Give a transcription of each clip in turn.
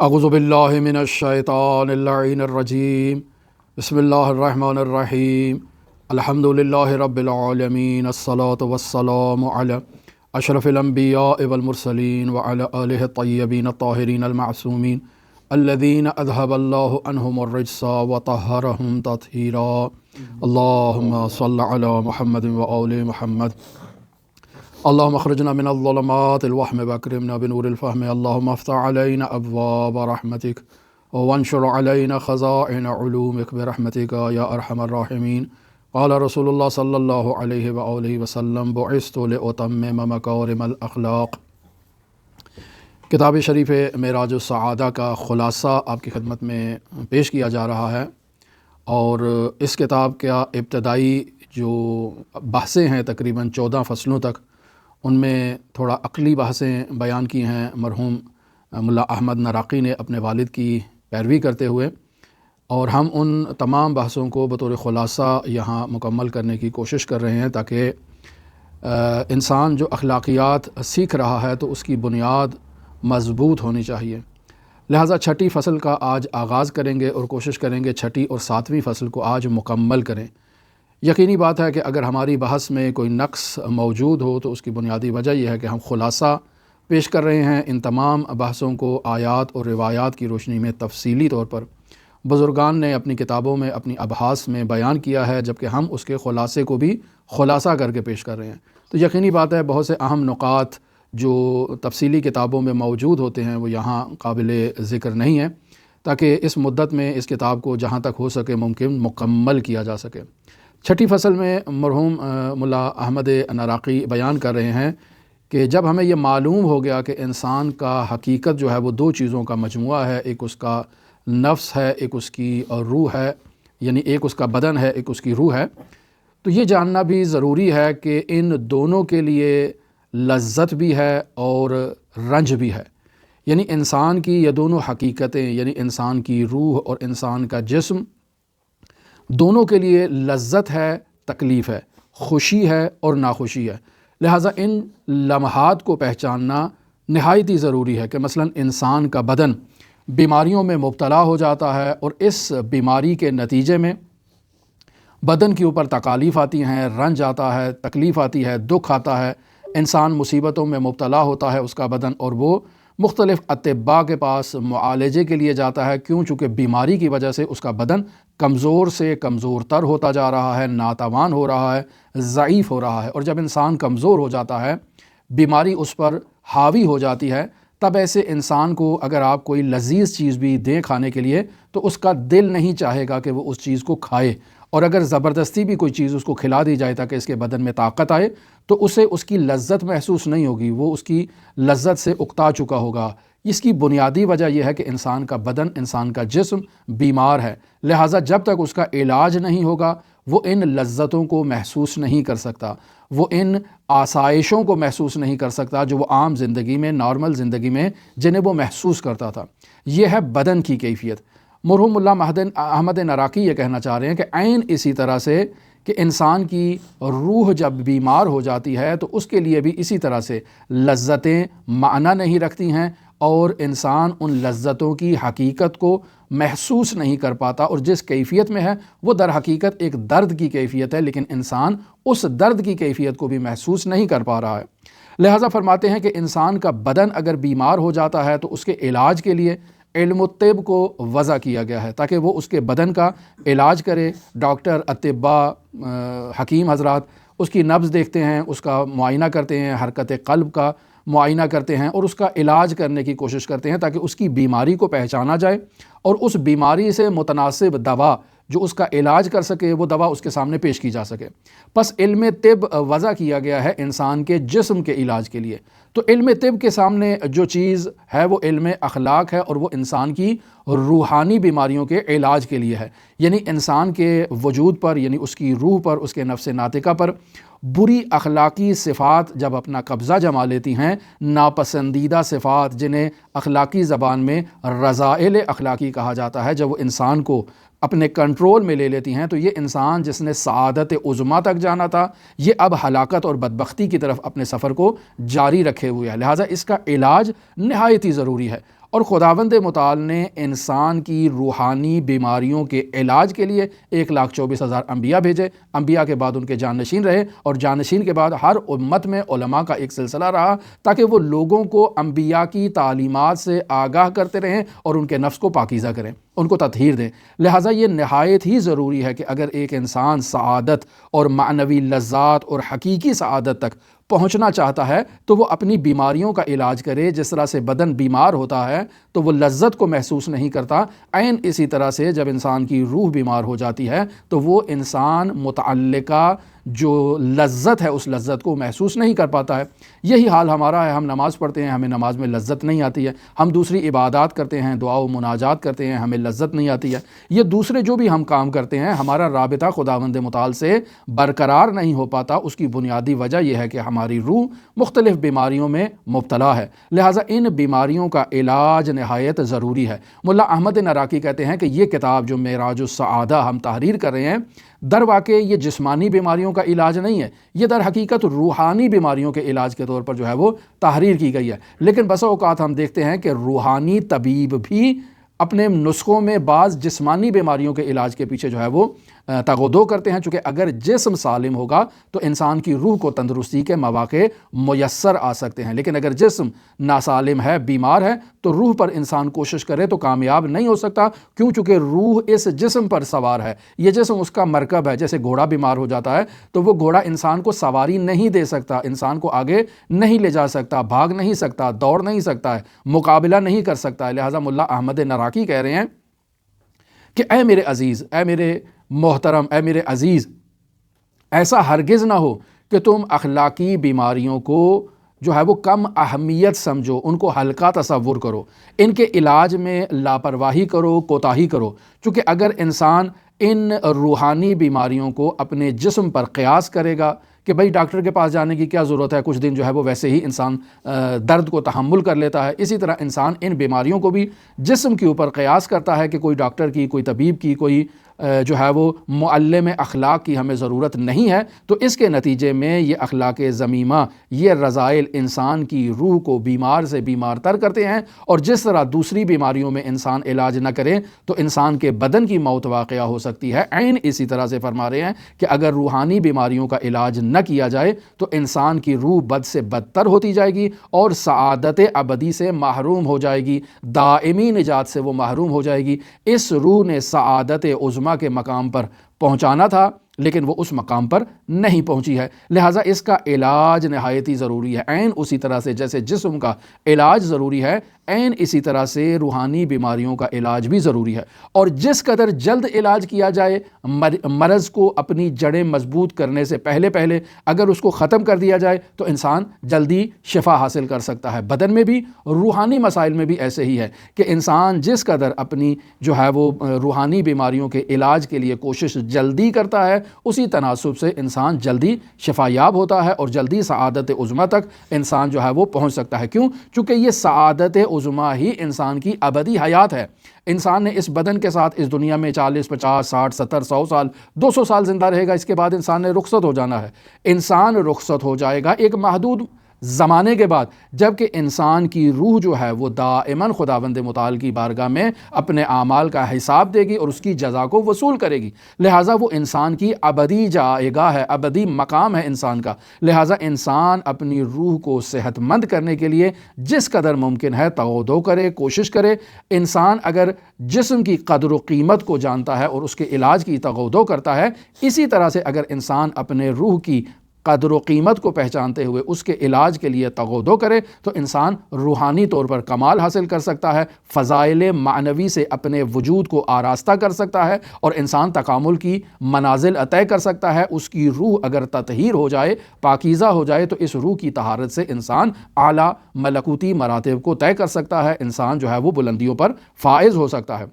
اعوذ باللہ من الشیطان اللعین الرجیم بسم اللہ الرحمن الرحیم الحمد للہ رب العالمین الصلاة والسلام علی اشرف الانبیاء والمرسلین وعلی آلہ الطیبین الطاہرین المعصومین الذین اذہب اللہ عنہم الرجس وطہرہم تطہیرا اللہم صل علی محمد وآل محمد اللهم اخرجنا من الظلمات الوهم واكرمنا بنور الفهم اللهم افتح علينا ابواب رحمتك وانشر علينا خزائن علومك برحمتك يا ارحم الراحمين قال رسول الله صلى الله عليه وآله وسلم بعثت لأتمم مكارم الاخلاق۔ کتاب شریف معراج السعادہ کا خلاصہ آپ کی خدمت میں پیش کیا جا رہا ہے، اور اس کتاب کا ابتدائی جو بحثیں ہیں تقریباً 14 فصلوں تک، ان میں تھوڑا عقلی بحثیں بیان کی ہیں مرحوم ملا احمد نراقی نے اپنے والد کی پیروی کرتے ہوئے، اور ہم ان تمام بحثوں کو بطور خلاصہ یہاں مکمل کرنے کی کوشش کر رہے ہیں تاکہ انسان جو اخلاقیات سیکھ رہا ہے تو اس کی بنیاد مضبوط ہونی چاہیے۔ لہٰذا چھٹی فصل کا آج آغاز کریں گے اور کوشش کریں گے چھٹی اور ساتویں فصل کو آج مکمل کریں۔ یقینی بات ہے کہ اگر ہماری بحث میں کوئی نقص موجود ہو تو اس کی بنیادی وجہ یہ ہے کہ ہم خلاصہ پیش کر رہے ہیں۔ ان تمام بحثوں کو آیات اور روایات کی روشنی میں تفصیلی طور پر بزرگان نے اپنی کتابوں میں اپنی ابحاث میں بیان کیا ہے، جبکہ ہم اس کے خلاصے کو بھی خلاصہ کر کے پیش کر رہے ہیں۔ تو یقینی بات ہے بہت سے اہم نکات جو تفصیلی کتابوں میں موجود ہوتے ہیں وہ یہاں قابل ذکر نہیں ہیں، تاکہ اس مدت میں اس کتاب کو جہاں تک ہو سکے ممکن مکمل کیا جا سکے۔ چھٹی فصل میں مرحوم ملا احمد نراقی بیان کر رہے ہیں کہ جب ہمیں یہ معلوم ہو گیا کہ انسان کا حقیقت جو ہے وہ دو چیزوں کا مجموعہ ہے، ایک اس کا نفس ہے، ایک اس کی روح ہے، یعنی ایک اس کا بدن ہے، ایک اس کی روح ہے، تو یہ جاننا بھی ضروری ہے کہ ان دونوں کے لیے لذت بھی ہے اور رنج بھی ہے۔ یعنی انسان کی یہ دونوں حقیقتیں، یعنی انسان کی روح اور انسان کا جسم، دونوں کے لیے لذت ہے، تکلیف ہے، خوشی ہے اور ناخوشی ہے۔ لہٰذا ان لمحات کو پہچاننا نہایت ہی ضروری ہے کہ مثلا انسان کا بدن بیماریوں میں مبتلا ہو جاتا ہے، اور اس بیماری کے نتیجے میں بدن کے اوپر تکالیف آتی ہیں، رنج آتا ہے، تکلیف آتی ہے، دکھ آتا ہے، انسان مصیبتوں میں مبتلا ہوتا ہے اس کا بدن، اور وہ مختلف اطباء کے پاس معالجے کے لیے جاتا ہے۔ کیوں؟ چونکہ بیماری کی وجہ سے اس کا بدن کمزور سے کمزور تر ہوتا جا رہا ہے، ناتوان ہو رہا ہے، ضعیف ہو رہا ہے، اور جب انسان کمزور ہو جاتا ہے، بیماری اس پر حاوی ہو جاتی ہے، تب ایسے انسان کو اگر آپ کوئی لذیذ چیز بھی دیں کھانے کے لیے تو اس کا دل نہیں چاہے گا کہ وہ اس چیز کو کھائے، اور اگر زبردستی بھی کوئی چیز اس کو کھلا دی جائے تاکہ اس کے بدن میں طاقت آئے تو اسے اس کی لذت محسوس نہیں ہوگی، وہ اس کی لذت سے اکتا چکا ہوگا۔ اس کی بنیادی وجہ یہ ہے کہ انسان کا بدن، انسان کا جسم بیمار ہے، لہٰذا جب تک اس کا علاج نہیں ہوگا وہ ان لذتوں کو محسوس نہیں کر سکتا، وہ ان آسائشوں کو محسوس نہیں کر سکتا جو وہ عام زندگی میں، نارمل زندگی میں جنہیں وہ محسوس کرتا تھا۔ یہ ہے بدن کی کیفیت۔ مرحوم ملا احمد نراقی یہ کہنا چاہ رہے ہیں کہ عین اسی طرح سے کہ انسان کی روح جب بیمار ہو جاتی ہے تو اس کے لیے بھی اسی طرح سے لذتیں معنی نہیں رکھتی ہیں، اور انسان ان لذتوں کی حقیقت کو محسوس نہیں کر پاتا، اور جس کیفیت میں ہے وہ در حقیقت ایک درد کی کیفیت ہے، لیکن انسان اس درد کی کیفیت کو بھی محسوس نہیں کر پا رہا ہے۔ لہٰذا فرماتے ہیں کہ انسان کا بدن اگر بیمار ہو جاتا ہے تو اس کے علاج کے لیے علم الطب کو وضع کیا گیا ہے تاکہ وہ اس کے بدن کا علاج کرے۔ ڈاکٹر، اطباء، حکیم حضرات اس کی نبض دیکھتے ہیں، اس کا معائنہ کرتے ہیں، حرکت قلب کا معائنہ کرتے ہیں، اور اس کا علاج کرنے کی کوشش کرتے ہیں تاکہ اس کی بیماری کو پہچانا جائے، اور اس بیماری سے متناسب دوا جو اس کا علاج کر سکے وہ دوا اس کے سامنے پیش کی جا سکے۔ پس علم طب وضع کیا گیا ہے انسان کے جسم کے علاج کے لیے۔ تو علم طب کے سامنے جو چیز ہے وہ علم اخلاق ہے، اور وہ انسان کی روحانی بیماریوں کے علاج کے لیے ہے۔ یعنی انسان کے وجود پر، یعنی اس کی روح پر، اس کے نفس ناطقہ پر بری اخلاقی صفات جب اپنا قبضہ جما لیتی ہیں، ناپسندیدہ صفات جنہیں اخلاقی زبان میں رذائل اخلاقی کہا جاتا ہے، جب وہ انسان کو اپنے کنٹرول میں لے لیتی ہیں تو یہ انسان جس نے سعادت عظمیٰ تک جانا تھا، یہ اب ہلاکت اور بدبختی کی طرف اپنے سفر کو جاری رکھے ہوئے ہے۔ لہٰذا اس کا علاج نہایت ہی ضروری ہے، اور خداوند متعال نے انسان کی روحانی بیماریوں کے علاج کے لیے 1,24,000 انبیاء بھیجے، انبیاء کے بعد ان کے جانشین رہے، اور جانشین کے بعد ہر امت میں علماء کا ایک سلسلہ رہا تاکہ وہ لوگوں کو انبیاء کی تعلیمات سے آگاہ کرتے رہیں اور ان کے نفس کو پاکیزہ کریں، ان کو تطہیر دیں۔ لہٰذا یہ نہایت ہی ضروری ہے کہ اگر ایک انسان سعادت اور معنوی لذات اور حقیقی سعادت تک پہنچنا چاہتا ہے تو وہ اپنی بیماریوں کا علاج کرے۔ جس طرح سے بدن بیمار ہوتا ہے تو وہ لذت کو محسوس نہیں کرتا، عین اسی طرح سے جب انسان کی روح بیمار ہو جاتی ہے تو وہ انسان متعلقہ جو لذت ہے اس لذت کو محسوس نہیں کر پاتا ہے۔ یہی حال ہمارا ہے، ہم نماز پڑھتے ہیں، ہمیں نماز میں لذت نہیں آتی ہے، ہم دوسری عبادات کرتے ہیں، دعا و مناجات کرتے ہیں، ہمیں لذت نہیں آتی ہے۔ یہ دوسرے جو بھی ہم کام کرتے ہیں، ہمارا رابطہ خداوند متعال سے برقرار نہیں ہو پاتا۔ اس کی بنیادی وجہ یہ ہے کہ ہماری روح مختلف بیماریوں میں مبتلا ہے، لہٰذا ان بیماریوں کا علاج نہایت ضروری ہے۔ ملا احمد نراقی کہتے ہیں کہ یہ کتاب جو معراج السعادہ ہم تحریر کر رہے ہیں، در واقع یہ جسمانی بیماریوں کا علاج نہیں ہے، یہ در حقیقت روحانی بیماریوں کے علاج کے طور پر جو ہے وہ تحریر کی گئی ہے۔ لیکن بسا اوقات ہم دیکھتے ہیں کہ روحانی طبیب بھی اپنے نسخوں میں بعض جسمانی بیماریوں کے علاج کے پیچھے جو ہے وہ تغودو کرتے ہیں، چونکہ اگر جسم سالم ہوگا تو انسان کی روح کو تندرستی کے مواقع میسر آ سکتے ہیں، لیکن اگر جسم ناسالم ہے، بیمار ہے، تو روح پر انسان کوشش کرے تو کامیاب نہیں ہو سکتا، چونکہ روح اس جسم پر سوار ہے، یہ جسم اس کا مرکب ہے۔ جیسے گھوڑا بیمار ہو جاتا ہے تو وہ گھوڑا انسان کو سواری نہیں دے سکتا، انسان کو آگے نہیں لے جا سکتا، بھاگ نہیں سکتا، دوڑ نہیں سکتا ہے، مقابلہ نہیں کر سکتا ہے۔ لہٰذا ملا احمد نراقی کہہ رہے ہیں کہ اے میرے عزیز، اے میرے محترم، اے میرے عزیز، ایسا ہرگز نہ ہو کہ تم اخلاقی بیماریوں کو جو ہے وہ کم اہمیت سمجھو، ان کو ہلکا تصور کرو، ان کے علاج میں لاپرواہی کرو، کوتاہی کرو، چونکہ اگر انسان ان روحانی بیماریوں کو اپنے جسم پر قیاس کرے گا کہ بھئی ڈاکٹر کے پاس جانے کی کیا ضرورت ہے، کچھ دن جو ہے وہ ویسے ہی انسان درد کو تحمل کر لیتا ہے، اسی طرح انسان ان بیماریوں کو بھی جسم کے اوپر قیاس کرتا ہے کہ کوئی ڈاکٹر کی، کوئی طبیب کی، کوئی جو ہے وہ معلم اخلاق کی ہمیں ضرورت نہیں ہے، تو اس کے نتیجے میں یہ اخلاق ذمیمہ، یہ رذائل انسان کی روح کو بیمار سے بیمار تر کرتے ہیں، اور جس طرح دوسری بیماریوں میں انسان علاج نہ کرے تو انسان کے بدن کی موت واقعہ ہو سکتی ہے، عین اسی طرح سے فرما رہے ہیں کہ اگر روحانی بیماریوں کا علاج نہ کیا جائے تو انسان کی روح بد سے بدتر ہوتی جائے گی اور سعادت ابدی سے محروم ہو جائے گی، دائمی نجات سے وہ محروم ہو جائے گی۔ اس روح نے سعادت عظمیٰ کے مقام پر پہنچانا تھا لیکن وہ اس مقام پر نہیں پہنچی ہے، لہٰذا اس کا علاج نہایت ہی ضروری ہے۔ عین اسی طرح سے جیسے جسم کا علاج ضروری ہے، عین اسی طرح سے روحانی بیماریوں کا علاج بھی ضروری ہے، اور جس قدر جلد علاج کیا جائے، مرض کو اپنی جڑیں مضبوط کرنے سے پہلے اگر اس کو ختم کر دیا جائے تو انسان جلدی شفا حاصل کر سکتا ہے۔ بدن میں بھی، روحانی مسائل میں بھی ایسے ہی ہے کہ انسان جس قدر اپنی جو ہے وہ روحانی بیماریوں کے علاج کے لیے کوشش جلدی کرتا ہے، اسی تناسب سے انسان جلدی شفا یاب ہوتا ہے اور جلدی سعادت عظمیٰ تک انسان جو ہے وہ پہنچ سکتا ہے۔ کیوں؟ چونکہ یہ سعادت عظمیٰ ہی انسان کی ابدی حیات ہے۔ انسان نے اس بدن کے ساتھ اس دنیا میں 40، 50، 60، 70، 100 سال، 200 سال زندہ رہے گا، اس کے بعد انسان نے رخصت ہو جانا ہے۔ انسان رخصت ہو جائے گا ایک محدود زمانے کے بعد، جبکہ انسان کی روح جو ہے وہ دائماً خداوند متعال کی بارگاہ میں اپنے اعمال کا حساب دے گی اور اس کی جزا کو وصول کرے گی، لہٰذا وہ انسان کی ابدی جائگاہ ہے، ابدی مقام ہے انسان کا۔ لہٰذا انسان اپنی روح کو صحت مند کرنے کے لیے جس قدر ممکن ہے تغودو کرے، کوشش کرے۔ انسان اگر جسم کی قدر و قیمت کو جانتا ہے اور اس کے علاج کی تغودو کرتا ہے، اسی طرح سے اگر انسان اپنے روح کی قدر و قیمت کو پہچانتے ہوئے اس کے علاج کے لیے تغودو کرے تو انسان روحانی طور پر کمال حاصل کر سکتا ہے، فضائل معنوی سے اپنے وجود کو آراستہ کر سکتا ہے اور انسان تکامل کی منازل طے کر سکتا ہے۔ اس کی روح اگر تطہیر ہو جائے، پاکیزہ ہو جائے، تو اس روح کی طہارت سے انسان اعلیٰ ملکوتی مراتب کو طے کر سکتا ہے، انسان جو ہے وہ بلندیوں پر فائز ہو سکتا ہے۔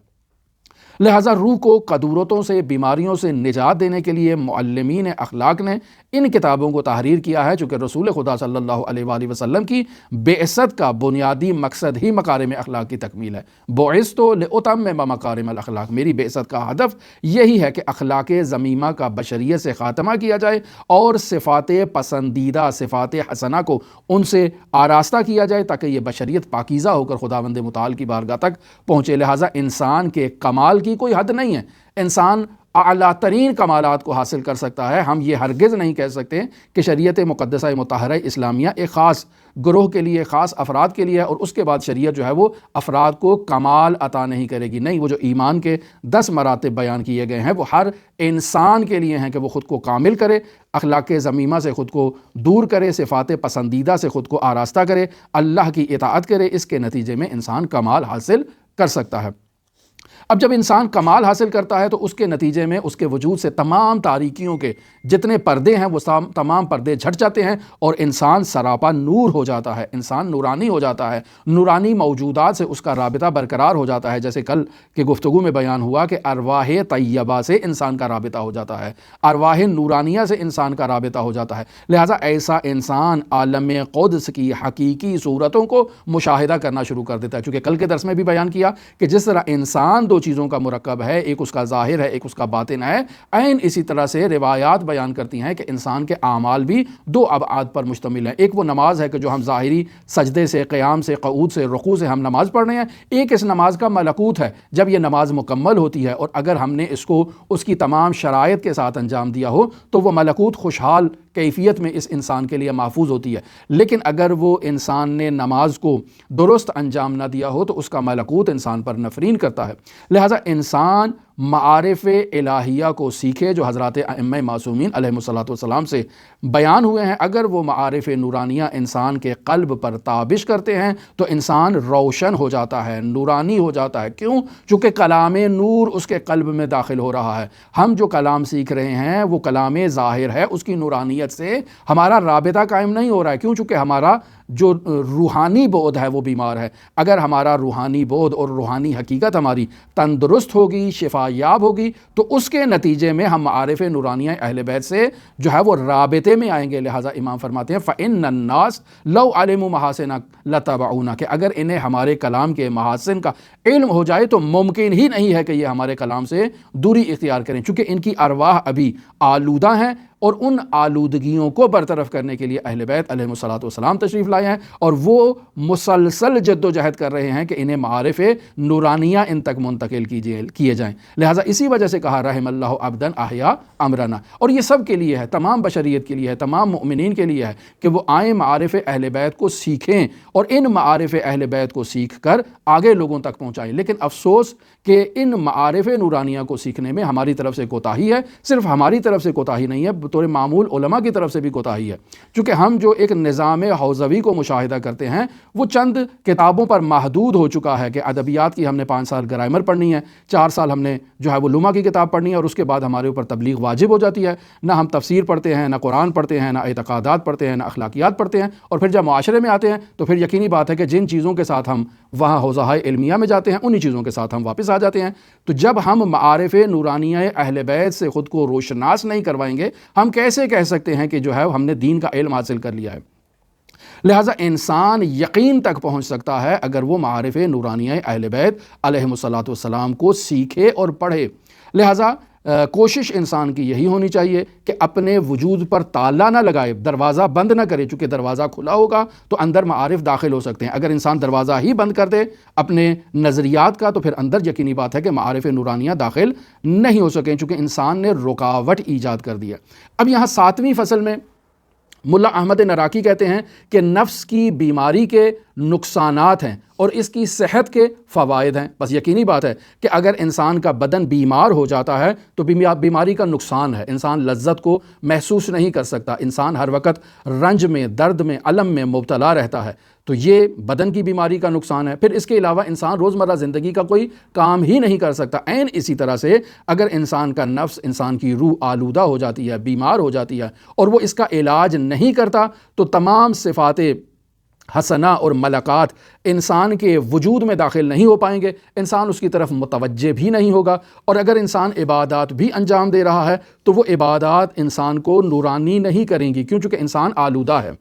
لہٰذا روح کو قدورتوں سے، بیماریوں سے نجات دینے کے لیے معلمین اخلاق نے ان کتابوں کو تحریر کیا ہے، چونکہ رسول خدا صلی اللہ علیہ وآلہ وسلم کی بعثت کا بنیادی مقصد ہی مکارم اخلاق کی تکمیل ہے۔ بعثت لأتمم مکارم الاخلاق، میری بعثت کا ہدف یہی ہے کہ اخلاق ذمیمہ کا بشریت سے خاتمہ کیا جائے اور صفات پسندیدہ، صفات حسنہ کو ان سے آراستہ کیا جائے تاکہ یہ بشریت پاکیزہ ہو کر خداوند متعال کی بارگاہ تک پہنچے۔ لہٰذا انسان کے کمال کی کوئی حد نہیں ہے، انسان اعلیٰ ترین کمالات کو حاصل کر سکتا ہے۔ ہم یہ ہرگز نہیں کہہ سکتے کہ شریعت مقدسہ مطہرہ اسلامیہ ایک خاص گروہ کے لیے، خاص افراد کے لیے ہے اور اس کے بعد شریعت جو ہے وہ افراد کو کمال عطا نہیں کرے گی۔ نہیں، وہ جو ایمان کے 10 مراتب بیان کیے گئے ہیں وہ ہر انسان کے لیے ہیں کہ وہ خود کو کامل کرے، اخلاق ذمیمہ سے خود کو دور کرے، صفات پسندیدہ سے خود کو آراستہ کرے، اللہ کی اطاعت کرے۔ اس کے نتیجے میں انسان کمال حاصل کر سکتا ہے۔ اب جب انسان کمال حاصل کرتا ہے تو اس کے نتیجے میں اس کے وجود سے تمام تاریکیوں کے جتنے پردے ہیں وہ تمام پردے جھٹ جاتے ہیں اور انسان سراپا نور ہو جاتا ہے، انسان نورانی ہو جاتا ہے، نورانی موجودات سے اس کا رابطہ برقرار ہو جاتا ہے۔ جیسے کل کے گفتگو میں بیان ہوا کہ ارواح طیبہ سے انسان کا رابطہ ہو جاتا ہے، ارواح نورانیہ سے انسان کا رابطہ ہو جاتا ہے۔ لہٰذا ایسا انسان عالم قدس کی حقیقی صورتوں کو مشاہدہ کرنا شروع کر دیتا ہے، چونکہ کل کے درس میں بھی بیان کیا کہ جس طرح انسان دو چیزوں کا مرکب ہے، ایک اس کا ظاہر ہے، ایک اس کا باطن ہے، عین اسی طرح سے روایات بیان کرتی ہیں کہ انسان کے اعمال بھی 2 ابعاد پر مشتمل ہیں۔ ایک وہ نماز ہے کہ جو ہم ظاہری سجدے سے، قیام سے، قعود سے، رکوع سے ہم نماز پڑھ رہے ہیں، ایک اس نماز کا ملکوت ہے جب یہ نماز مکمل ہوتی ہے اور اگر ہم نے اس کو اس کی تمام شرائط کے ساتھ انجام دیا ہو تو وہ ملکوت خوشحال کیفیت میں اس انسان کے لیے محفوظ ہوتی ہے۔ لیکن اگر وہ انسان نے نماز کو درست انجام نہ دیا ہو تو اس کا ملکوت انسان پر نفرین کرتا ہے۔ لہٰذا انسان معارف الہیہ کو سیکھے جو حضرات ائمہ معصومین علیہم الصلوۃ والسلام سے بیان ہوئے ہیں۔ اگر وہ معارف نورانیہ انسان کے قلب پر تابش کرتے ہیں تو انسان روشن ہو جاتا ہے، نورانی ہو جاتا ہے۔ کیوں؟ چونکہ کلام نور اس کے قلب میں داخل ہو رہا ہے۔ ہم جو کلام سیکھ رہے ہیں وہ کلام ظاہر ہے، اس کی نورانیت سے ہمارا رابطہ قائم نہیں ہو رہا ہے۔ کیوں؟ چونکہ ہمارا جو روحانی بعد ہے وہ بیمار ہے۔ اگر ہمارا روحانی بعد اور روحانی حقیقت ہماری تندرست ہوگی، شفا یاب ہوگی تو اس کے نتیجے میں ہم معارف نورانیہ اہل بیت سے جو ہے وہ رابطے میں آئیں گے۔ لہٰذا امام فرماتے ہیں فَإِنَّ النَّاسَ لَوْ عَلِمُوا مَحَاسِنَ لَتَّبَعُونَا، کہ اگر انہیں ہمارے کلام کے محاسن کا علم ہو جائے تو ممکن ہی نہیں ہے کہ یہ ہمارے کلام سے دوری اختیار کریں، چونکہ ان کی ارواح ابھی آلودہ ہیں اور ان آلودگیوں کو برطرف کرنے کے لیے اہل بیت علیہم الصلوۃ والسلام تشریف لائے ہیں اور وہ مسلسل جد و جہد کر رہے ہیں کہ انہیں معارف نورانیہ ان تک منتقل کیے جائیں۔ لہٰذا اسی وجہ سے کہا رحم اللہ عبدًا احیا امرنا، اور یہ سب کے لیے ہے، تمام بشریت کے لیے ہے، تمام مؤمنین کے لیے ہے کہ وہ آئیں معارف اہل بیت کو سیکھیں اور ان معارف اہل بیت کو سیکھ کر آگے لوگوں تک پہنچائیں۔ لیکن افسوس کہ ان معارف نورانیہ کو سیکھنے میں ہماری طرف سے کوتاہی ہے، صرف ہماری طرف سے کوتاہی نہیں ہے، بطور معمول علماء کی طرف سے بھی کوتاہی ہے، چونکہ ہم جو ایک نظام حوزوی کو مشاہدہ کرتے ہیں وہ چند کتابوں پر محدود ہو چکا ہے کہ ادبیات کی ہم نے 5 سال گرامر پڑھنی ہے، 4 سال ہم نے جو ہے وہ لغہ کی کتاب پڑھنی ہے اور اس کے بعد ہمارے اوپر تبلیغ واجب ہو جاتی ہے۔ نہ ہم تفسیر پڑھتے ہیں، نہ قرآن پڑھتے ہیں، نہ اعتقادات پڑھتے ہیں، نہ اخلاقیات پڑھتے ہیں، اور پھر جب معاشرے میں آتے ہیں تو پھر یقینی بات ہے کہ جن چیزوں کے ساتھ ہم وہاں حوزہ علمیہ میں جاتے ہیں انہی چیزوں کے ساتھ ہم واپس آ جاتے ہیں۔ تو جب ہم معارف نورانیہ اہل بیت سے خود کو روشناس نہیں کروائیں گے، ہم کیسے کہہ سکتے ہیں کہ جو ہے ہم نے دین کا علم حاصل کر لیا ہے؟ لہٰذا انسان یقین تک پہنچ سکتا ہے اگر وہ معارف نورانیہ اہل بیت علیہم الصلوۃ والسلام کو سیکھے اور پڑھے۔ لہٰذا کوشش انسان کی یہی ہونی چاہیے کہ اپنے وجود پر تالا نہ لگائے، دروازہ بند نہ کرے، چونکہ دروازہ کھلا ہوگا تو اندر معارف داخل ہو سکتے ہیں۔ اگر انسان دروازہ ہی بند کر دے اپنے نظریات کا تو پھر اندر یقینی بات ہے کہ معارف نورانیہ داخل نہیں ہو سکیں، چونکہ انسان نے رکاوٹ ایجاد کر دیا۔ اب یہاں 7ویں فصل میں ملا احمد نراقی کہتے ہیں کہ نفس کی بیماری کے نقصانات ہیں اور اس کی صحت کے فوائد ہیں۔ بس یقینی بات ہے کہ اگر انسان کا بدن بیمار ہو جاتا ہے تو بیماری کا نقصان ہے، انسان لذت کو محسوس نہیں کر سکتا، انسان ہر وقت رنج میں، درد میں، الم میں مبتلا رہتا ہے، تو یہ بدن کی بیماری کا نقصان ہے۔ پھر اس کے علاوہ انسان روزمرہ زندگی کا کوئی کام ہی نہیں کر سکتا۔ عین اسی طرح سے اگر انسان کا نفس، انسان کی روح آلودہ ہو جاتی ہے، بیمار ہو جاتی ہے اور وہ اس کا علاج نہیں کرتا تو تمام صفات حسنا اور ملکات انسان کے وجود میں داخل نہیں ہو پائیں گے، انسان اس کی طرف متوجہ بھی نہیں ہوگا، اور اگر انسان عبادات بھی انجام دے رہا ہے تو وہ عبادات انسان کو نورانی نہیں کریں گی، کیوں؟ چونکہ انسان آلودہ ہے۔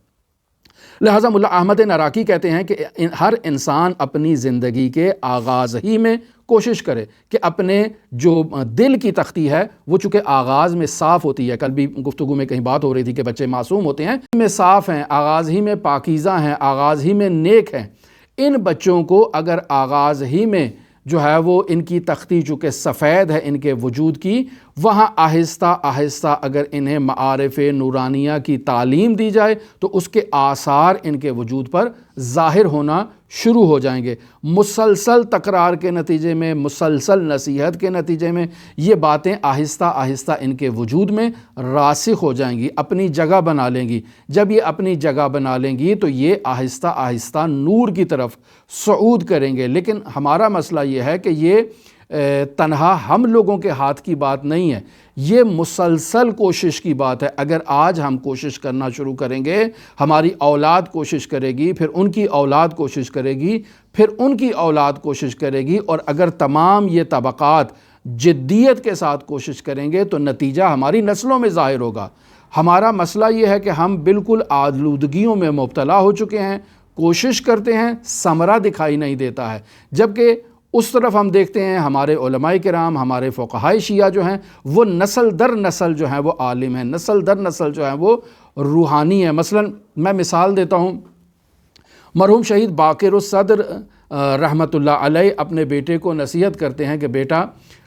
لہٰذا ملا احمد نراقی کہتے ہیں کہ ہر انسان اپنی زندگی کے آغاز ہی میں کوشش کرے کہ اپنے جو دل کی تختی ہے وہ چونکہ آغاز میں صاف ہوتی ہے، کل بھی گفتگو میں کہیں بات ہو رہی تھی کہ بچے معصوم ہوتے ہیں، میں صاف ہیں، آغاز ہی میں پاکیزہ ہیں، آغاز ہی میں نیک ہیں، ان بچوں کو اگر آغاز ہی میں جو ہے وہ ان کی تختی چونکہ سفید ہے ان کے وجود کی، وہاں آہستہ آہستہ اگر انہیں معارف نورانیہ کی تعلیم دی جائے تو اس کے آثار ان کے وجود پر ظاہر ہونا شروع ہو جائیں گے۔ مسلسل تکرار کے نتیجے میں، مسلسل نصیحت کے نتیجے میں یہ باتیں آہستہ آہستہ ان کے وجود میں راسخ ہو جائیں گی، اپنی جگہ بنا لیں گی۔ جب یہ اپنی جگہ بنا لیں گی تو یہ آہستہ آہستہ نور کی طرف صعود کریں گے۔ لیکن ہمارا مسئلہ یہ ہے کہ یہ تنہا ہم لوگوں کے ہاتھ کی بات نہیں ہے، یہ مسلسل کوشش کی بات ہے۔ اگر آج ہم کوشش کرنا شروع کریں گے، ہماری اولاد کوشش کرے گی، پھر ان کی اولاد کوشش کرے گی، پھر ان کی اولاد کوشش کرے گی، اور اگر تمام یہ طبقات جدیت کے ساتھ کوشش کریں گے تو نتیجہ ہماری نسلوں میں ظاہر ہوگا۔ ہمارا مسئلہ یہ ہے کہ ہم بالکل آلودگیوں میں مبتلا ہو چکے ہیں، کوشش کرتے ہیں، ثمرہ دکھائی نہیں دیتا ہے، جبکہ اس طرف ہم دیکھتے ہیں ہمارے علماء کرام، ہمارے فقہائے شیعہ جو ہیں وہ نسل در نسل جو ہیں وہ عالم ہیں، نسل در نسل جو ہیں وہ روحانی ہیں۔ مثلا میں مثال دیتا ہوں، مرحوم شہید باقر الصدر رحمۃ اللہ علیہ اپنے بیٹے کو نصیحت کرتے ہیں کہ بیٹا،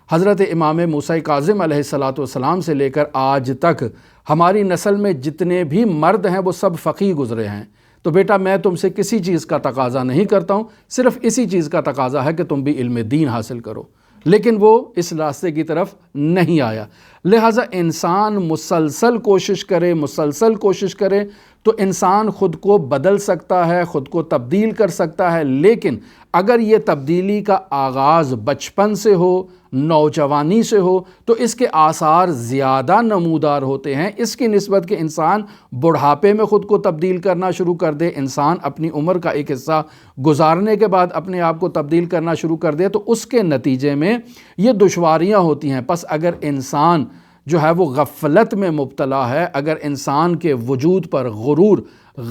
حضرت امام موسیٰ کاظم علیہ السلام سے لے کر آج تک ہماری نسل میں جتنے بھی مرد ہیں وہ سب فقیہ گزرے ہیں، تو بیٹا میں تم سے کسی چیز کا تقاضا نہیں کرتا ہوں، صرف اسی چیز کا تقاضا ہے کہ تم بھی علم دین حاصل کرو، لیکن وہ اس راستے کی طرف نہیں آیا۔ لہٰذا انسان مسلسل کوشش کرے، مسلسل کوشش کرے تو انسان خود کو بدل سکتا ہے، خود کو تبدیل کر سکتا ہے، لیکن اگر یہ تبدیلی کا آغاز بچپن سے ہو، نوجوانی سے ہو، تو اس کے آثار زیادہ نمودار ہوتے ہیں اس کی نسبت کہ انسان بڑھاپے میں خود کو تبدیل کرنا شروع کر دے، انسان اپنی عمر کا ایک حصہ گزارنے کے بعد اپنے آپ کو تبدیل کرنا شروع کر دے تو اس کے نتیجے میں یہ دشواریاں ہوتی ہیں۔ پس اگر انسان جو ہے وہ غفلت میں مبتلا ہے، اگر انسان کے وجود پر غرور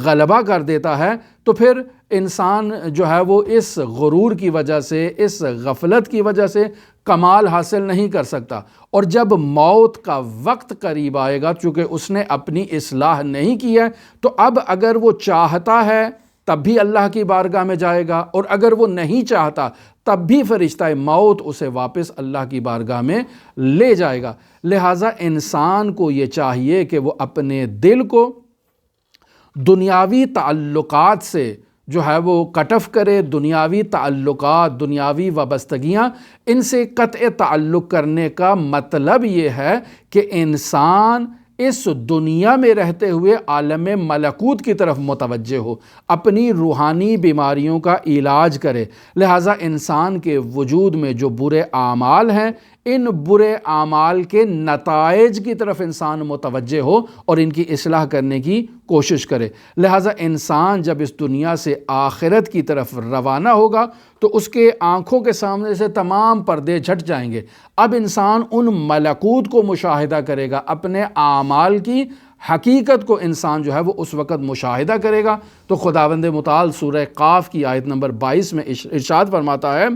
غلبہ کر دیتا ہے تو پھر انسان جو ہے وہ اس غرور کی وجہ سے، اس غفلت کی وجہ سے کمال حاصل نہیں کر سکتا، اور جب موت کا وقت قریب آئے گا، چونکہ اس نے اپنی اصلاح نہیں کی ہے، تو اب اگر وہ چاہتا ہے تب بھی اللہ کی بارگاہ میں جائے گا، اور اگر وہ نہیں چاہتا تب بھی فرشتہ موت اسے واپس اللہ کی بارگاہ میں لے جائے گا۔ لہٰذا انسان کو یہ چاہیے کہ وہ اپنے دل کو دنیاوی تعلقات سے جو ہے وہ کٹ آف کرے، دنیاوی تعلقات، دنیاوی وابستگیاں، ان سے قطع تعلق کرنے کا مطلب یہ ہے کہ انسان اس دنیا میں رہتے ہوئے عالم ملکوت کی طرف متوجہ ہو، اپنی روحانی بیماریوں کا علاج کرے۔ لہٰذا انسان کے وجود میں جو برے اعمال ہیں، ان برے اعمال کے نتائج کی طرف انسان متوجہ ہو اور ان کی اصلاح کرنے کی کوشش کرے۔ لہٰذا انسان جب اس دنیا سے آخرت کی طرف روانہ ہوگا تو اس کے آنکھوں کے سامنے سے تمام پردے جھٹ جائیں گے۔ اب انسان ان ملکوت کو مشاہدہ کرے گا، اپنے اعمال کی حقیقت کو انسان جو ہے وہ اس وقت مشاہدہ کرے گا۔ تو خداوند متعال سورہ قاف کی آیت نمبر 22 میں ارشاد فرماتا ہے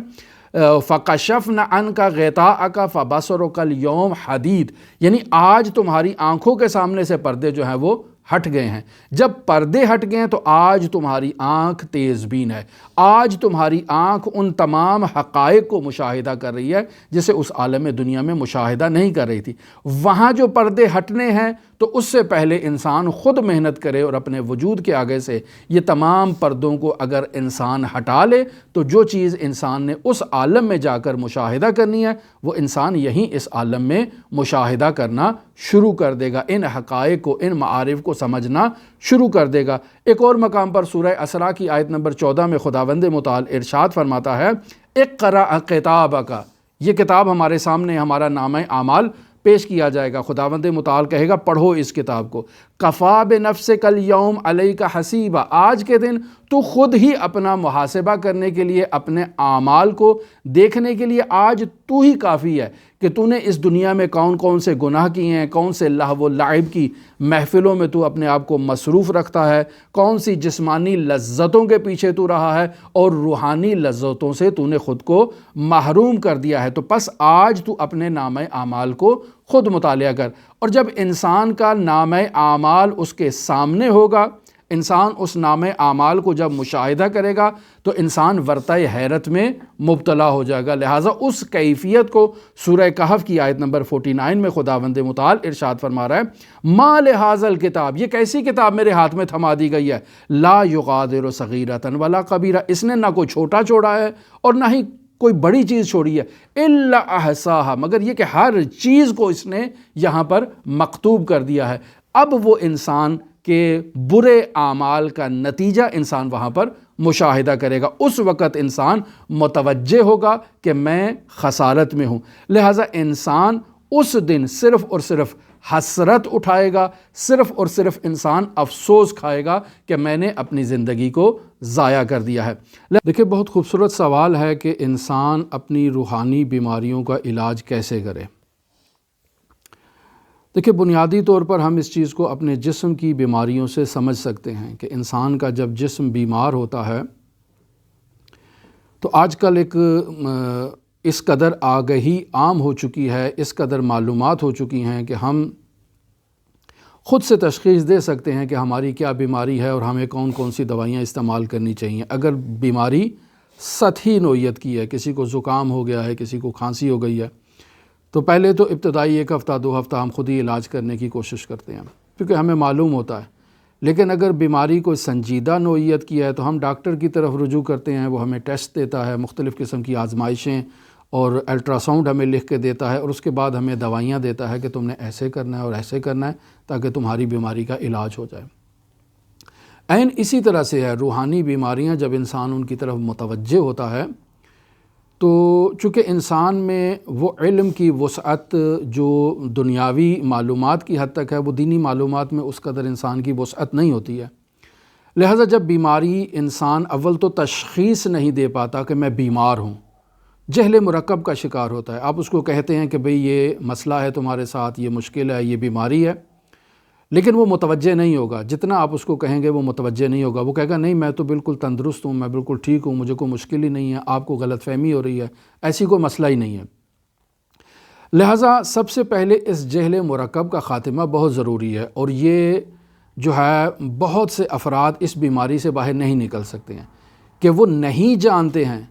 فَقَشَفْنَ عَنْكَ غِطَاءَكَ فَبَصَرُكَ الْيَوْمَ حَدِيدٌ، یعنی آج تمہاری آنکھوں کے سامنے سے پردے جو ہیں وہ ہٹ گئے ہیں۔ جب پردے ہٹ گئے ہیں تو آج تمہاری آنکھ تیز بین ہے، آج تمہاری آنکھ ان تمام حقائق کو مشاہدہ کر رہی ہے جسے اس عالم دنیا میں مشاہدہ نہیں کر رہی تھی۔ وہاں جو پردے ہٹنے ہیں تو اس سے پہلے انسان خود محنت کرے اور اپنے وجود کے آگے سے یہ تمام پردوں کو اگر انسان ہٹا لے تو جو چیز انسان نے اس عالم میں جا کر مشاہدہ کرنی ہے وہ انسان یہیں اس عالم میں مشاہدہ کرنا شروع کر دے گا، ان حقائق کو، ان معارف کو سمجھنا شروع کر دے گا۔ ایک اور مقام پر سورہ اسراء کی آیت نمبر 14 میں خداوند متعال ارشاد فرماتا ہے اقرأ کتابک، یہ کتاب ہمارے سامنے ہمارا نامہ اعمال پیش کیا جائے گا، خداوند متعال کہے گا پڑھو اس کتاب کو۔ کفا بنفسک الیوم علیک حسیبا، آج کے دن تو خود ہی اپنا محاسبہ کرنے کے لیے، اپنے اعمال کو دیکھنے کے لیے آج تو ہی کافی ہے کہ تو نے اس دنیا میں کون کون سے گناہ کیے ہیں، کون سے لہو و لعب کی محفلوں میں تو اپنے آپ کو مصروف رکھتا ہے، کون سی جسمانی لذتوں کے پیچھے تو رہا ہے اور روحانی لذتوں سے تو نے خود کو محروم کر دیا ہے۔ تو پس آج تو اپنے نامہ اعمال کو خود مطالعہ کر، اور جب انسان کا نامہ اعمال اس کے سامنے ہوگا، انسان اس نامہ اعمال کو جب مشاہدہ کرے گا تو انسان ورطہ حیرت میں مبتلا ہو جائے گا۔ لہٰذا اس کیفیت کو سورہ کہف کی آیت نمبر 49 میں خداوند متعال ارشاد فرما رہا ہے، ما لہذا الکتاب، یہ کیسی کتاب میرے ہاتھ میں تھما دی گئی ہے، لا یغادر صغیرۃ ولا کبیرہ، اس نے نہ کوئی چھوٹا چھوڑا ہے اور نہ ہی کوئی بڑی چیز چھوڑی ہے، الا احصاها، مگر یہ کہ ہر چیز کو اس نے یہاں پر مکتوب کر دیا ہے۔ اب وہ انسان کے برے اعمال کا نتیجہ انسان وہاں پر مشاہدہ کرے گا، اس وقت انسان متوجہ ہوگا کہ میں خسارت میں ہوں۔ لہٰذا انسان اس دن صرف اور صرف حسرت اٹھائے گا، صرف اور صرف انسان افسوس کھائے گا کہ میں نے اپنی زندگی کو ضائع کر دیا ہے۔ دیکھیں، بہت خوبصورت سوال ہے کہ انسان اپنی روحانی بیماریوں کا علاج کیسے کرے۔ دیکھیں، بنیادی طور پر ہم اس چیز کو اپنے جسم کی بیماریوں سے سمجھ سکتے ہیں کہ انسان کا جب جسم بیمار ہوتا ہے تو آج کل اس قدر آگہی عام ہو چکی ہے، اس قدر معلومات ہو چکی ہیں کہ ہم خود سے تشخیص دے سکتے ہیں کہ ہماری کیا بیماری ہے اور ہمیں کون کون سی دوائیاں استعمال کرنی چاہیے۔ اگر بیماری سطحی نوعیت کی ہے، کسی کو زکام ہو گیا ہے، کسی کو کھانسی ہو گئی ہے، تو پہلے تو ابتدائی 1 ہفتہ 2 ہفتہ ہم خود ہی علاج کرنے کی کوشش کرتے ہیں کیونکہ ہمیں معلوم ہوتا ہے۔ لیکن اگر بیماری کوئی سنجیدہ نوعیت کی ہے تو ہم ڈاکٹر کی طرف رجوع کرتے ہیں، وہ ہمیں ٹیسٹ دیتا ہے، مختلف قسم کی آزمائشیں اور الٹراساؤنڈ ہمیں لکھ کے دیتا ہے، اور اس کے بعد ہمیں دوائیاں دیتا ہے کہ تم نے ایسے کرنا ہے اور ایسے کرنا ہے تاکہ تمہاری بیماری کا علاج ہو جائے۔ عین اسی طرح سے ہے روحانی بیماریاں، جب انسان ان کی طرف متوجہ ہوتا ہے تو چونکہ انسان میں وہ علم کی وسعت جو دنیاوی معلومات کی حد تک ہے، وہ دینی معلومات میں اس قدر انسان کی وسعت نہیں ہوتی ہے۔ لہٰذا جب بیماری انسان اول تو تشخیص نہیں دے پاتا کہ میں بیمار ہوں، جہل مرکب کا شکار ہوتا ہے۔ آپ اس کو کہتے ہیں کہ بھئی یہ مسئلہ ہے تمہارے ساتھ، یہ مشکل ہے، یہ بیماری ہے، لیکن وہ متوجہ نہیں ہوگا۔ جتنا آپ اس کو کہیں گے وہ متوجہ نہیں ہوگا، وہ کہے گا نہیں میں تو بالکل تندرست ہوں، میں بالکل ٹھیک ہوں، مجھے کوئی مشکل ہی نہیں ہے، آپ کو غلط فہمی ہو رہی ہے، ایسی کوئی مسئلہ ہی نہیں ہے۔ لہٰذا سب سے پہلے اس جہل مرکب کا خاتمہ بہت ضروری ہے، اور یہ جو ہے بہت سے افراد اس بیماری سے باہر نہیں نکل سکتے ہیں کہ وہ نہیں جانتے ہیں،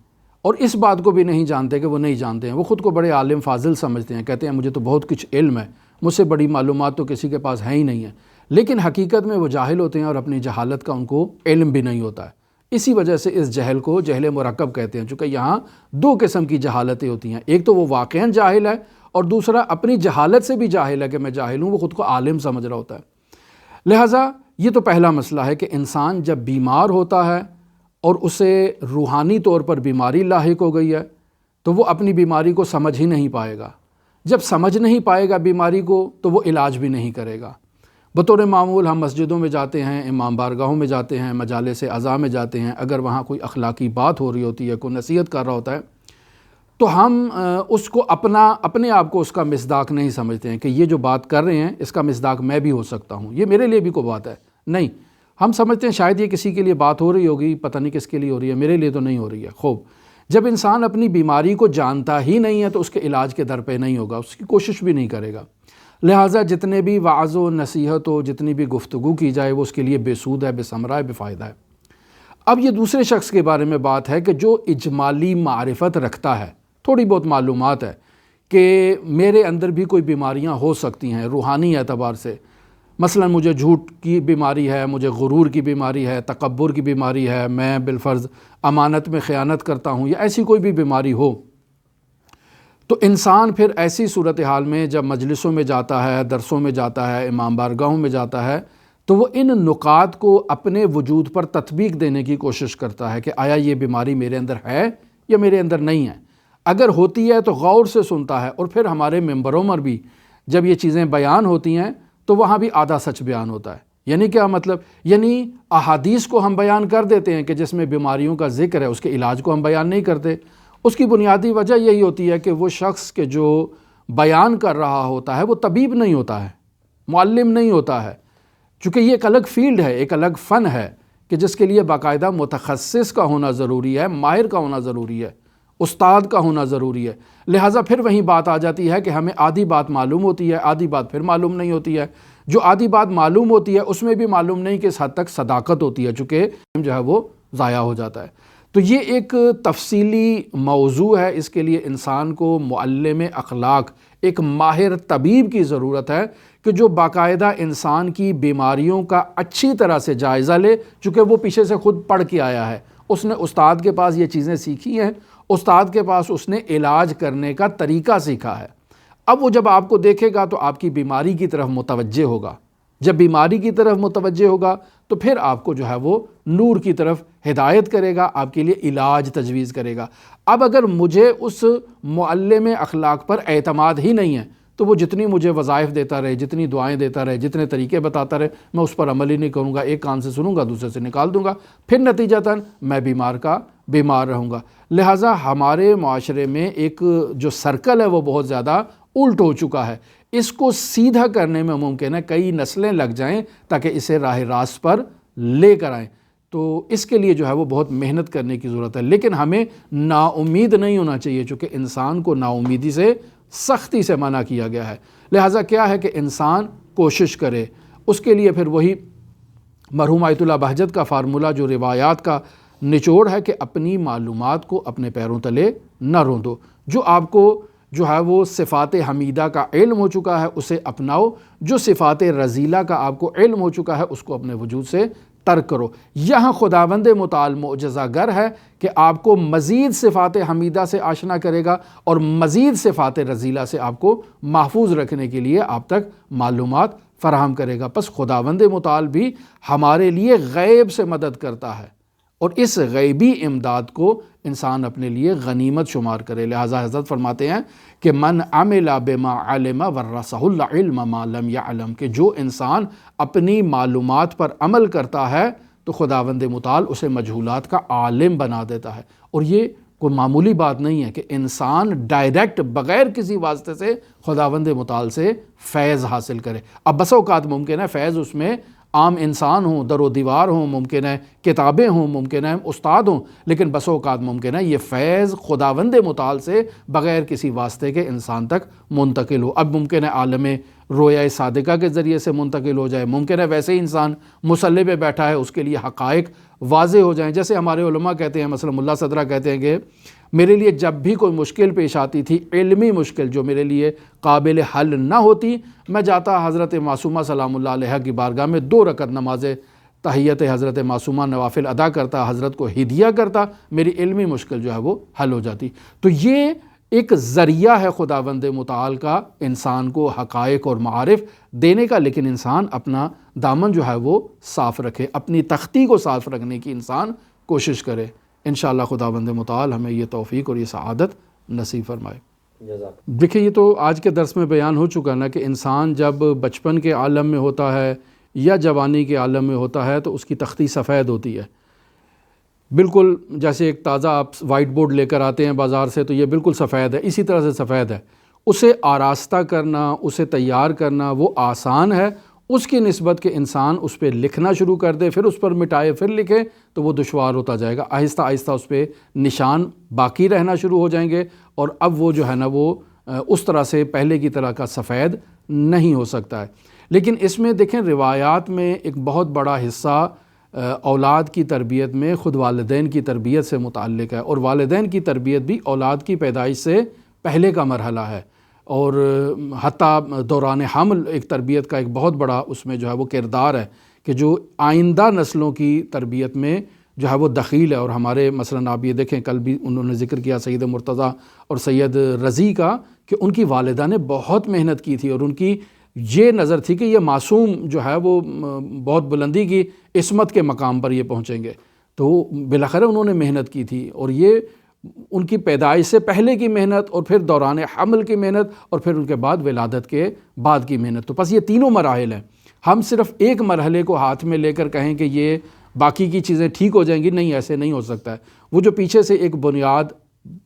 اور اس بات کو بھی نہیں جانتے کہ وہ نہیں جانتے ہیں۔ وہ خود کو بڑے عالم فاضل سمجھتے ہیں، کہتے ہیں مجھے تو بہت کچھ علم ہے، مجھ سے بڑی معلومات تو کسی کے پاس ہے ہی نہیں ہے، لیکن حقیقت میں وہ جاہل ہوتے ہیں اور اپنی جہالت کا ان کو علم بھی نہیں ہوتا ہے۔ اسی وجہ سے اس جہل کو جہل مرکب کہتے ہیں، چونکہ یہاں 2 قسم کی جہالتیں ہوتی ہیں، ایک تو وہ واقعاً جاہل ہے اور دوسرا اپنی جہالت سے بھی جاہل ہے کہ میں جاہل ہوں، وہ خود کو عالم سمجھ رہا ہوتا ہے۔ لہٰذا یہ تو پہلا مسئلہ ہے کہ انسان جب بیمار ہوتا ہے اور اسے روحانی طور پر بیماری لاحق ہو گئی ہے تو وہ اپنی بیماری کو سمجھ ہی نہیں پائے گا۔ جب سمجھ نہیں پائے گا بیماری کو تو وہ علاج بھی نہیں کرے گا۔ بطور معمول ہم مسجدوں میں جاتے ہیں، امام بارگاہوں میں جاتے ہیں، مجالس اعضاء میں جاتے ہیں، اگر وہاں کوئی اخلاقی بات ہو رہی ہوتی ہے، کوئی نصیحت کر رہا ہوتا ہے تو ہم اس کو اپنے آپ کو اس کا مصداق نہیں سمجھتے ہیں کہ یہ جو بات کر رہے ہیں اس کا مصداق میں بھی ہو سکتا ہوں، یہ میرے لیے بھی کوئی بات ہے۔ نہیں، ہم سمجھتے ہیں شاید یہ کسی کے لیے بات ہو رہی ہوگی، پتہ نہیں کس کے لیے ہو رہی ہے، میرے لیے تو نہیں ہو رہی ہے۔ خوب، جب انسان اپنی بیماری کو جانتا ہی نہیں ہے تو اس کے علاج کے در پہ نہیں ہوگا، اس کی کوشش بھی نہیں کرے گا۔ لہٰذا جتنے بھی وعظ و نصیحت ہو، جتنی بھی گفتگو کی جائے، وہ اس کے لیے بے سود ہے، بے ثمرہ ہے، بے فائدہ ہے۔ اب یہ دوسرے شخص کے بارے میں بات ہے کہ جو اجمالی معرفت رکھتا ہے، تھوڑی بہت معلومات ہے کہ میرے اندر بھی کوئی بیماریاں ہو سکتی ہیں روحانی اعتبار سے، مثلا مجھے جھوٹ کی بیماری ہے، مجھے غرور کی بیماری ہے، تکبر کی بیماری ہے، میں بالفرض امانت میں خیانت کرتا ہوں، یا ایسی کوئی بھی بیماری ہو، تو انسان پھر ایسی صورتحال میں جب مجلسوں میں جاتا ہے، درسوں میں جاتا ہے، امام بارگاہوں میں جاتا ہے، تو وہ ان نکات کو اپنے وجود پر تطبیق دینے کی کوشش کرتا ہے کہ آیا یہ بیماری میرے اندر ہے یا میرے اندر نہیں ہے۔ اگر ہوتی ہے تو غور سے سنتا ہے، اور پھر ہمارے ممبروں پر بھی جب یہ چیزیں بیان ہوتی ہیں تو وہاں بھی آدھا سچ بیان ہوتا ہے۔ یعنی کیا مطلب؟ یعنی احادیث کو ہم بیان کر دیتے ہیں کہ جس میں بیماریوں کا ذکر ہے، اس کے علاج کو ہم بیان نہیں کرتے۔ اس کی بنیادی وجہ یہی ہوتی ہے کہ وہ شخص کے جو بیان کر رہا ہوتا ہے وہ طبیب نہیں ہوتا ہے، معلم نہیں ہوتا ہے، چونکہ یہ ایک الگ فیلڈ ہے، ایک الگ فن ہے کہ جس کے لیے باقاعدہ متخصص کا ہونا ضروری ہے، ماہر کا ہونا ضروری ہے، استاد کا ہونا ضروری ہے۔ لہٰذا پھر وہیں بات آ جاتی ہے کہ ہمیں آدھی بات معلوم ہوتی ہے، آدھی بات پھر معلوم نہیں ہوتی ہے۔ جو آدھی بات معلوم ہوتی ہے اس میں بھی معلوم نہیں کس حد تک صداقت ہوتی ہے، چونکہ جو ہے وہ ضائع ہو جاتا ہے۔ تو یہ ایک تفصیلی موضوع ہے، اس کے لیے انسان کو معلم اخلاق، ایک ماہر طبیب کی ضرورت ہے کہ جو باقاعدہ انسان کی بیماریوں کا اچھی طرح سے جائزہ لے، چونکہ وہ پیچھے سے خود پڑھ کے آیا ہے، اس نے استاد کے پاس یہ چیزیں سیکھی ہیں، استاد کے پاس اس نے علاج کرنے کا طریقہ سیکھا ہے۔ اب وہ جب آپ کو دیکھے گا تو آپ کی بیماری کی طرف متوجہ ہوگا، جب بیماری کی طرف متوجہ ہوگا تو پھر آپ کو جو ہے وہ نور کی طرف ہدایت کرے گا، آپ کے لیے علاج تجویز کرے گا۔ اب اگر مجھے اس معلم اخلاق پر اعتماد ہی نہیں ہے تو وہ جتنی مجھے وظائف دیتا رہے، جتنی دعائیں دیتا رہے، جتنے طریقے بتاتا رہے، میں اس پر عمل ہی نہیں کروں گا، ایک کان سے سنوں گا دوسرے سے نکال دوں گا، پھر نتیجتاً میں بیمار کا بیمار رہوں گا۔ لہٰذا ہمارے معاشرے میں ایک جو سرکل ہے وہ بہت زیادہ الٹ ہو چکا ہے، اس کو سیدھا کرنے میں ممکن ہے کئی نسلیں لگ جائیں تاکہ اسے راہ راست پر لے کر آئیں۔ تو اس کے لیے جو ہے وہ بہت محنت کرنے کی ضرورت ہے، لیکن ہمیں نا امید نہیں ہونا چاہیے، چونکہ انسان کو نا امیدی سے سختی سے منع کیا گیا ہے۔ لہٰذا کیا ہے کہ انسان کوشش کرے، اس کے لیے پھر وہی مرحوم آیت اللہ بہجت کا فارمولہ جو روایات کا نچوڑ ہے کہ اپنی معلومات کو اپنے پیروں تلے نہ روندو، جو آپ کو جو ہے وہ صفات حمیدہ کا علم ہو چکا ہے اسے اپناؤ، جو صفات رذیلہ کا آپ کو علم ہو چکا ہے اس کو اپنے وجود سے ترک کرو۔ یہاں خداوند متعال معجزہ گر ہے کہ آپ کو مزید صفات حمیدہ سے آشنا کرے گا اور مزید صفات رذیلہ سے آپ کو محفوظ رکھنے کے لیے آپ تک معلومات فراہم کرے گا۔ پس خداوند متعال بھی ہمارے لیے غیب سے مدد کرتا ہے، اور اس غیبی امداد کو انسان اپنے لیے غنیمت شمار کرے۔ لہٰذا حضرت فرماتے ہیں کہ من عمل بما علم ورثہ العلم ما لم يعلم، کہ جو انسان اپنی معلومات پر عمل کرتا ہے تو خداوند متعال اسے مجہولات کا عالم بنا دیتا ہے۔ اور یہ کوئی معمولی بات نہیں ہے کہ انسان ڈائریکٹ بغیر کسی واسطے سے خداوند متعال سے فیض حاصل کرے۔ اب بس اوقات ممکن ہے فیض اس میں عام انسان ہوں، در و دیوار ہوں، ممکن ہے کتابیں ہوں، ممکن ہے استاد ہوں، لیکن بس اوقات ممکن ہے یہ فیض خداوند متعال سے بغیر کسی واسطے کے انسان تک منتقل ہو۔ اب ممکن ہے عالم رویا صادقہ کے ذریعے سے منتقل ہو جائے، ممکن ہے ویسے ہی انسان مصلی پہ بیٹھا ہے اس کے لیے حقائق واضح ہو جائیں، جیسے ہمارے علماء کہتے ہیں، مثلا ملا صدرہ کہتے ہیں کہ میرے لیے جب بھی کوئی مشکل پیش آتی تھی، علمی مشکل جو میرے لیے قابل حل نہ ہوتی، میں جاتا حضرت معصومہ سلام اللہ علیہ کی بارگاہ میں 2 رکعت نماز تحیت حضرت معصومہ نوافل ادا کرتا، حضرت کو ہدیہ کرتا، میری علمی مشکل جو ہے وہ حل ہو جاتی۔ تو یہ ایک ذریعہ ہے خداوند متعال کا انسان کو حقائق اور معارف دینے کا، لیکن انسان اپنا دامن جو ہے وہ صاف رکھے، اپنی تختی کو صاف رکھنے کی انسان کوشش کرے۔ انشاءاللہ خداوند متعال ہمیں یہ توفیق اور یہ سعادت نصیب فرمائے۔ دیکھیں یہ تو آج کے درس میں بیان ہو چکا نا کہ انسان جب بچپن کے عالم میں ہوتا ہے یا جوانی کے عالم میں ہوتا ہے تو اس کی تختی سفید ہوتی ہے، بالکل جیسے ایک تازہ آپ وائٹ بورڈ لے کر آتے ہیں بازار سے تو یہ بالکل سفید ہے، اسی طرح سے سفید ہے۔ اسے آراستہ کرنا، اسے تیار کرنا وہ آسان ہے، اس کی نسبت کہ انسان اس پہ لکھنا شروع کر دے، پھر اس پر مٹائے پھر لکھے تو وہ دشوار ہوتا جائے گا۔ آہستہ آہستہ اس پہ نشان باقی رہنا شروع ہو جائیں گے اور اب وہ جو ہے نا وہ اس طرح سے پہلے کی طرح کا سفید نہیں ہو سکتا ہے۔ لیکن اس میں دیکھیں روایات میں ایک بہت بڑا حصہ اولاد کی تربیت میں خود والدین کی تربیت سے متعلق ہے، اور والدین کی تربیت بھی اولاد کی پیدائش سے پہلے کا مرحلہ ہے، اور حتیٰ دوران حمل ایک تربیت کا ایک بہت بڑا اس میں جو ہے وہ کردار ہے کہ جو آئندہ نسلوں کی تربیت میں جو ہے وہ دخیل ہے۔ اور ہمارے مثلا آپ یہ دیکھیں کل بھی انہوں نے ذکر کیا سید مرتضیٰ اور سید رضی کا کہ ان کی والدہ نے بہت محنت کی تھی، اور ان کی یہ نظر تھی کہ یہ معصوم جو ہے وہ بہت بلندی کی عصمت کے مقام پر یہ پہنچیں گے، تو بالآخر انہوں نے محنت کی تھی، اور یہ ان کی پیدائش سے پہلے کی محنت، اور پھر دوران حمل کی محنت، اور پھر ان کے بعد ولادت کے بعد کی محنت۔ تو بس یہ تینوں مراحل ہیں۔ ہم صرف ایک مرحلے کو ہاتھ میں لے کر کہیں کہ یہ باقی کی چیزیں ٹھیک ہو جائیں گی، نہیں، ایسے نہیں ہو سکتا ہے۔ وہ جو پیچھے سے ایک بنیاد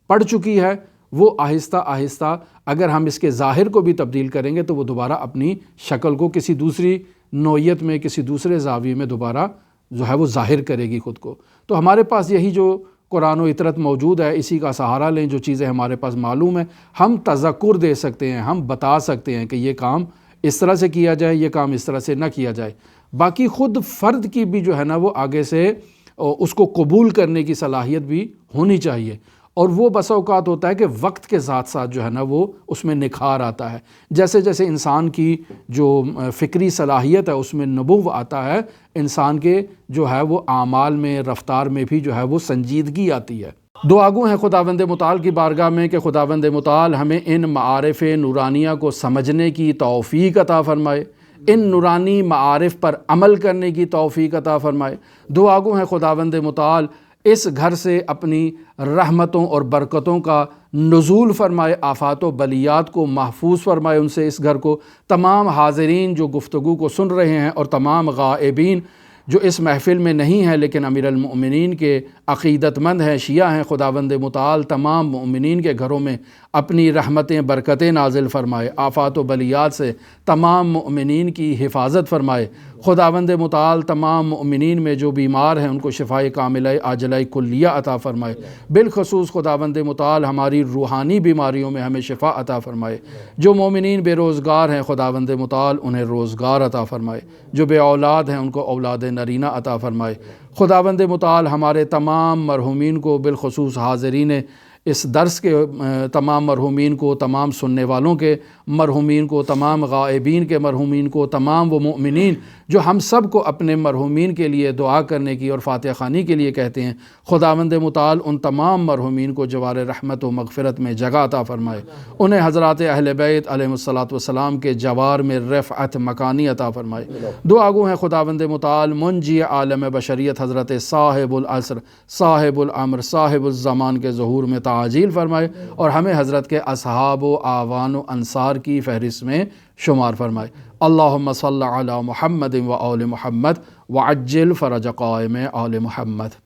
پڑ چکی ہے، وہ آہستہ آہستہ اگر ہم اس کے ظاہر کو بھی تبدیل کریں گے تو وہ دوبارہ اپنی شکل کو کسی دوسری نوعیت میں، کسی دوسرے زاویے میں دوبارہ جو ہے وہ ظاہر کرے گی خود کو۔ تو ہمارے پاس یہی جو قرآن و اطرت موجود ہے، اسی کا سہارا لیں، جو چیزیں ہمارے پاس معلوم ہیں ہم تذکر دے سکتے ہیں، ہم بتا سکتے ہیں کہ یہ کام اس طرح سے کیا جائے، یہ کام اس طرح سے نہ کیا جائے۔ باقی خود فرد کی بھی جو ہے نا وہ آگے سے اس کو قبول کرنے کی صلاحیت بھی ہونی چاہیے، اور وہ بسا اوقات ہوتا ہے کہ وقت کے ساتھ ساتھ جو ہے نا وہ اس میں نکھار آتا ہے۔ جیسے جیسے انسان کی جو فکری صلاحیت ہے اس میں نبوغ آتا ہے، انسان کے جو ہے وہ اعمال میں، رفتار میں بھی جو ہے وہ سنجیدگی آتی ہے۔ دعا گو ہیں خداوند متعال کی بارگاہ میں کہ خداوند متعال ہمیں ان معارف نورانیہ کو سمجھنے کی توفیق عطا فرمائے، ان نورانی معارف پر عمل کرنے کی توفیق عطا فرمائے۔ دعا گو ہیں خداوند متعال اس گھر سے اپنی رحمتوں اور برکتوں کا نزول فرمائے، آفات و بلیات کو محفوظ فرمائے ان سے اس گھر کو۔ تمام حاضرین جو گفتگو کو سن رہے ہیں اور تمام غائبین جو اس محفل میں نہیں ہیں لیکن امیر المؤمنین کے عقیدت مند ہیں، شیعہ ہیں، خداوند متعال تمام مؤمنین کے گھروں میں اپنی رحمتیں برکتیں نازل فرمائے، آفات و بلیات سے تمام مؤمنین کی حفاظت فرمائے۔ خداوند متعال تمام مؤمنین میں جو بیمار ہیں ان کو شفائے کاملہ عاجلہ کلیہ عطا فرمائے۔ بالخصوص خداوند متعال ہماری روحانی بیماریوں میں ہمیں شفا عطا فرمائے۔ جو مومنین بے روزگار ہیں خداوند متعال انہیں روزگار عطا فرمائے۔ جو بے اولاد ہیں ان کو اولاد نرینہ عطا فرمائے۔ خداوند متعال ہمارے تمام مرحومین کو، بالخصوص حاضرین اس درس کے تمام مرحومین کو، تمام سننے والوں کے مرحومین کو، تمام غائبین کے مرحومین کو، تمام وہ مؤمنین جو ہم سب کو اپنے مرحومین کے لیے دعا کرنے کی اور فاتحہ خوانی کے لیے کہتے ہیں، خداوند متعال ان تمام مرحومین کو جوار رحمت و مغفرت میں جگہ عطا فرمائے۔ انہیں حضرات اہل بیت علیہ السلام کے جوار میں رفعت مکانی عطا فرمائے۔ دعا گو ہیں خداوند متعال منجی عالم بشریت حضرت صاحب العصر، صاحب الامر، صاحب الزمان کے ظہور میں تعجیل فرمائے، اور ہمیں حضرت کے اصحاب و اعوان و انصار کی فہرست میں شمار فرمائے۔ اللہم صلی علی محمد و آل محمد وعجل فرج قائم آل محمد۔